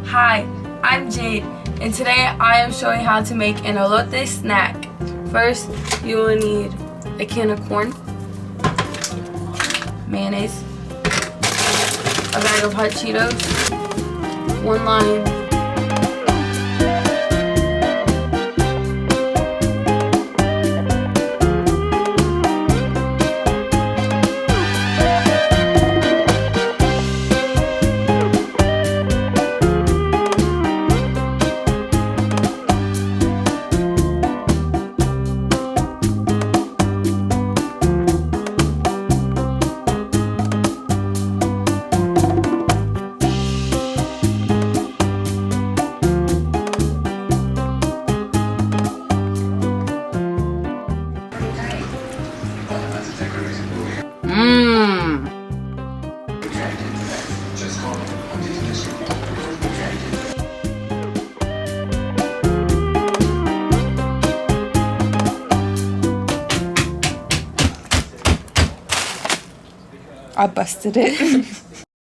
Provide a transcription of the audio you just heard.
Hi, I'm Jade, and today I am showing how to make an elote snack. First, you will need a can of corn, mayonnaise, a bag of hot Cheetos, 1 lime, I busted it.